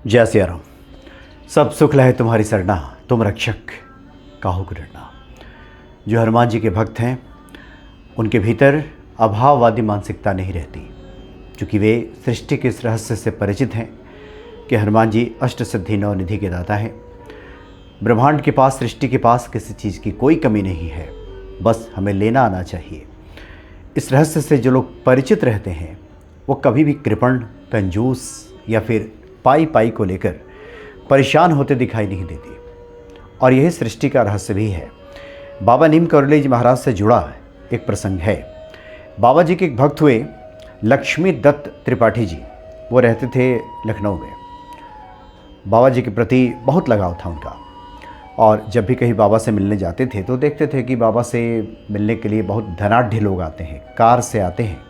जय सिया राम। सब सुख लहे तुम्हारी सरना, तुम रक्षक काहू को डरना। जो हनुमान जी के भक्त हैं उनके भीतर अभाववादी मानसिकता नहीं रहती, क्योंकि वे सृष्टि के इस रहस्य से परिचित हैं कि हनुमान जी अष्ट सिद्धि नौ निधि के दाता हैं। ब्रह्मांड के पास, सृष्टि के पास किसी चीज़ की कोई कमी नहीं है, बस हमें लेना आना चाहिए। इस रहस्य से जो लोग परिचित रहते हैं वो कभी भी कृपण, कंजूस या फिर पाई पाई को लेकर परेशान होते दिखाई नहीं देती। और यही सृष्टि का रहस्य भी है। बाबा नीम करौली जी महाराज से जुड़ा एक प्रसंग है। बाबा जी के एक भक्त हुए लक्ष्मी दत्त त्रिपाठी जी। वो रहते थे लखनऊ में। बाबा जी के प्रति बहुत लगाव था उनका, और जब भी कहीं बाबा से मिलने जाते थे तो देखते थे कि बाबा से मिलने के लिए बहुत धनाढ़ लोग आते हैं, कार से आते हैं।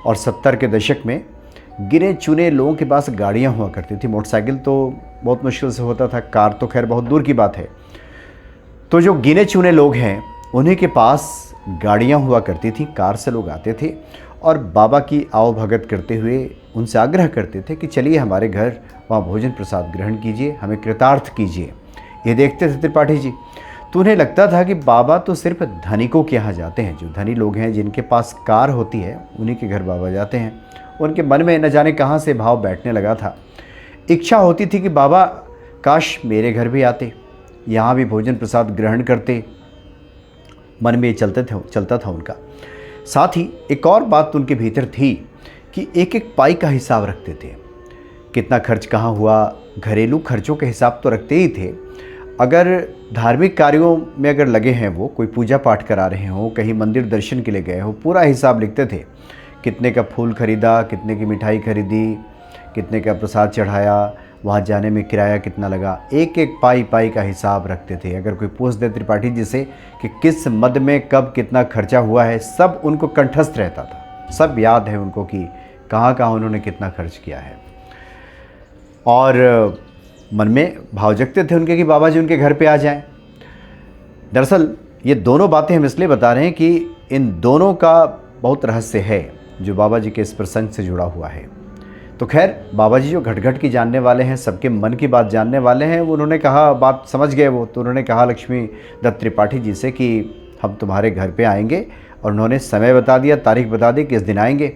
और 70 के दशक में गिने चुने लोगों के पास गाड़ियां हुआ करती थी। मोटरसाइकिल तो बहुत मुश्किल से होता था, कार तो खैर बहुत दूर की बात है। तो जो गिने चुने लोग हैं उन्हीं के पास गाड़ियां हुआ करती थी, कार से लोग आते थे और बाबा की आवभगत करते हुए उनसे आग्रह करते थे कि चलिए हमारे घर, वहाँ भोजन प्रसाद ग्रहण कीजिए, हमें कृतार्थ कीजिए। ये देखते थे त्रिपाठी जी, तो उन्हें लगता था कि बाबा तो सिर्फ धनिकों के यहाँ जाते हैं। जो धनी लोग हैं, जिनके पास कार होती है, उन्हीं के घर बाबा जाते हैं। उनके मन में न जाने कहाँ से भाव बैठने लगा था। इच्छा होती थी कि बाबा काश मेरे घर भी आते, यहाँ भी भोजन प्रसाद ग्रहण करते। मन में ये चलता था उनका। साथ ही एक और बात उनके भीतर थी कि एक एक पाई का हिसाब रखते थे। कितना खर्च कहाँ हुआ, घरेलू खर्चों के हिसाब तो रखते ही थे। अगर धार्मिक कार्यों में अगर लगे हैं, वो कोई पूजा पाठ करा रहे हों, कहीं मंदिर दर्शन के लिए गए हो, पूरा हिसाब लिखते थे। कितने का फूल खरीदा, कितने की मिठाई खरीदी, कितने का प्रसाद चढ़ाया, वहाँ जाने में किराया कितना लगा, एक एक पाई पाई का हिसाब रखते थे। अगर कोई पूछ दे त्रिपाठी जी से कि किस मद में कब कितना खर्चा हुआ है, सब उनको कंठस्थ रहता था। सब याद है उनको कि कहाँ कहाँ उन्होंने कितना खर्च किया है। और मन में भाव जगते थे उनके कि बाबा जी उनके घर पे आ जाएं। दरअसल ये दोनों बातें हम इसलिए बता रहे हैं कि इन दोनों का बहुत रहस्य है जो बाबा जी के इस प्रसंग से जुड़ा हुआ है। तो खैर, बाबा जी जो घट घट की जानने वाले हैं, सबके मन की बात जानने वाले हैं, वो उन्होंने कहा, बात समझ गए वो, तो उन्होंने कहा लक्ष्मी दत्त त्रिपाठी जी से कि हम तुम्हारे घर पे आएंगे। और उन्होंने समय बता दिया, तारीख बता दी किस दिन आएंगे।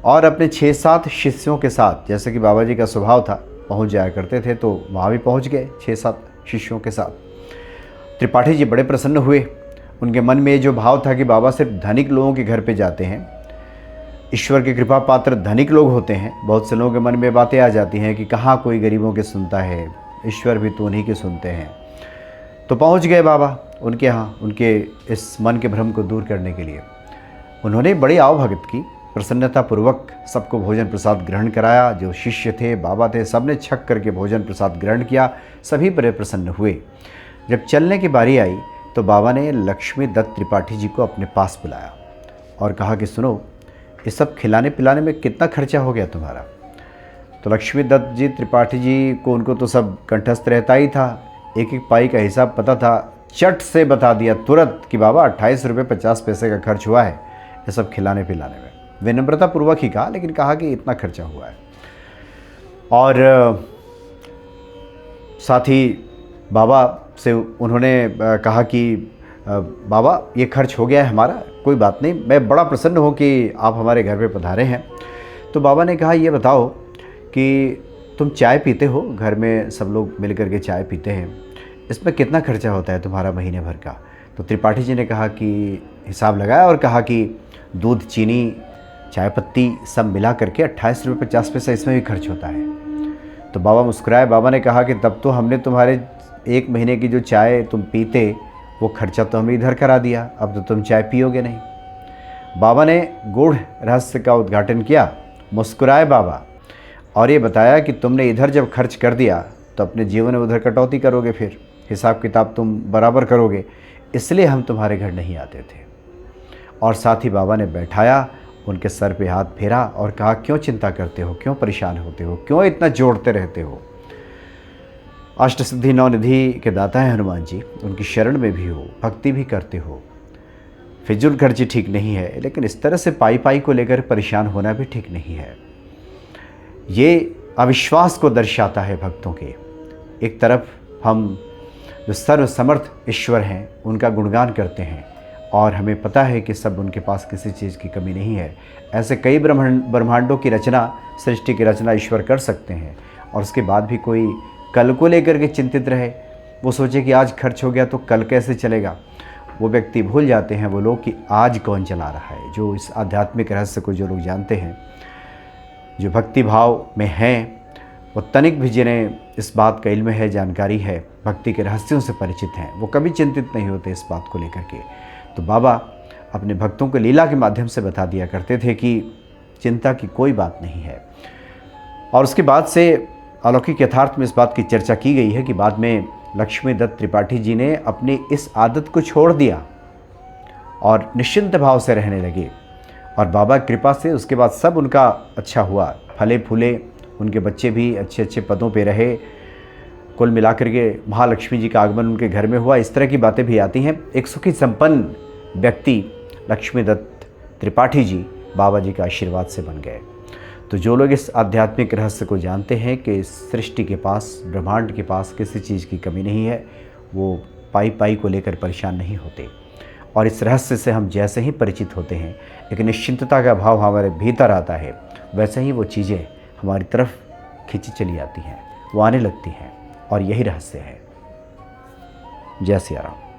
और अपने 6-7 शिष्यों के साथ, जैसे कि बाबा जी का स्वभाव था, पहुँच जाया करते थे, तो वहाँ भी पहुँच गए 6-7 शिष्यों के साथ। त्रिपाठी जी बड़े प्रसन्न हुए। उनके मन में जो भाव था कि बाबा सिर्फ धनिक लोगों के घर पे जाते हैं, ईश्वर के कृपा पात्र धनिक लोग होते हैं। बहुत से लोगों के मन में बातें आ जाती हैं कि कहाँ कोई गरीबों के सुनता है, ईश्वर भी तो उन्हीं के सुनते हैं। तो पहुँच गए बाबा उनके यहाँ, उनके इस मन के भ्रम को दूर करने के लिए। उन्होंने बड़ी आवभगत की, प्रसन्नतापूर्वक सबको भोजन प्रसाद ग्रहण कराया। जो शिष्य थे, बाबा थे, सब ने छक करके भोजन प्रसाद ग्रहण किया। सभी बड़े प्रसन्न हुए। जब चलने की बारी आई तो बाबा ने लक्ष्मी दत्त त्रिपाठी जी को अपने पास बुलाया और कहा कि सुनो, ये सब खिलाने पिलाने में कितना खर्चा हो गया तुम्हारा। तो लक्ष्मी दत्त जी त्रिपाठी जी को, उनको तो सब कंठस्थ रहता ही था, एक एक पाई का हिसाब पता था। चट से बता दिया तुरंत कि बाबा 28 रुपये 50 पैसे का खर्च हुआ है ये सब खिलाने पिलाने में। विनम्रता पूर्वक ही कहा, लेकिन कहा कि इतना खर्चा हुआ है। और साथ ही बाबा से उन्होंने कहा कि बाबा ये खर्च हो गया है हमारा, कोई बात नहीं, मैं बड़ा प्रसन्न हूँ कि आप हमारे घर पे पधारे हैं। तो बाबा ने कहा, ये बताओ कि तुम चाय पीते हो, घर में सब लोग मिल कर के चाय पीते हैं, इसमें कितना खर्चा होता है तुम्हारा महीने भर का। तो त्रिपाठी जी ने कहा कि हिसाब लगाया और कहा कि दूध, चीनी, चाय पत्ती सब मिला करके 28 रुपये 50 पैसा इसमें भी खर्च होता है। तो बाबा मुस्कुराए। बाबा ने कहा कि तब तो हमने तुम्हारे 1 महीने की जो चाय तुम पीते वो खर्चा तो हमें इधर करा दिया, अब तो तुम चाय पियोगे नहीं। बाबा ने गूढ़ रहस्य का उद्घाटन किया, मुस्कुराए बाबा, और ये बताया कि तुमने इधर जब खर्च कर दिया तो अपने जीवन में उधर कटौती करोगे, फिर हिसाब किताब तुम बराबर करोगे, इसलिए हम तुम्हारे घर नहीं आते थे। और साथ ही बाबा ने बैठाया, उनके सर पे हाथ फेरा और कहा, क्यों चिंता करते हो, क्यों परेशान होते हो, क्यों इतना जोड़ते रहते हो। अष्ट सिद्धि नौ निधि के दाता हैं हनुमान जी, उनकी शरण में भी हो, भक्ति भी करते हो। फिजूल खर्ची ठीक नहीं है, लेकिन इस तरह से पाई पाई को लेकर परेशान होना भी ठीक नहीं है। ये अविश्वास को दर्शाता है भक्तों के। एक तरफ हम जो सर्वसमर्थ ईश्वर हैं उनका गुणगान करते हैं और हमें पता है कि सब उनके पास किसी चीज़ की कमी नहीं है। ऐसे कई ब्रह्मांडों की रचना, सृष्टि की रचना ईश्वर कर सकते हैं और उसके बाद भी कोई कल को लेकर के चिंतित रहे, वो सोचे कि आज खर्च हो गया तो कल कैसे चलेगा। वो व्यक्ति भूल जाते हैं वो लोग कि आज कौन चला रहा है। जो इस आध्यात्मिक रहस्य को जो लोग जानते हैं, जो भक्ति भाव में हैं, वो तनिक भी जिन्हें इस बात का इल्म है, जानकारी है, भक्ति के रहस्यों से परिचित हैं, वो कभी चिंतित नहीं होते इस बात को लेकर के। तो बाबा अपने भक्तों को लीला के माध्यम से बता दिया करते थे कि चिंता की कोई बात नहीं है। और उसके बाद से अलौकिक यथार्थ में इस बात की चर्चा की गई है कि बाद में लक्ष्मी दत्त त्रिपाठी जी ने अपनी इस आदत को छोड़ दिया और निश्चिंत भाव से रहने लगे और बाबा की कृपा से उसके बाद सब उनका अच्छा हुआ, फले फूले, उनके बच्चे भी अच्छे अच्छे पदों पे रहे। कुल मिलाकर के महालक्ष्मी जी का आगमन उनके घर में हुआ। इस तरह की बातें भी आती हैं। एक सुखी संपन्न व्यक्ति लक्ष्मी दत्त त्रिपाठी जी बाबा जी के आशीर्वाद से बन गए। तो जो लोग इस आध्यात्मिक रहस्य को जानते हैं कि इस सृष्टि के पास, ब्रह्मांड के पास किसी चीज़ की कमी नहीं है, वो पाई पाई को लेकर परेशान नहीं होते। और इस रहस्य से हम जैसे ही परिचित होते हैं, एक निश्चिंतता का भाव हमारे भीतर आता है, वैसे ही वो चीज़ें हमारी तरफ खींची चली आती हैं, वो आने लगती हैं। और यही रहस्य है। जय सिया राम।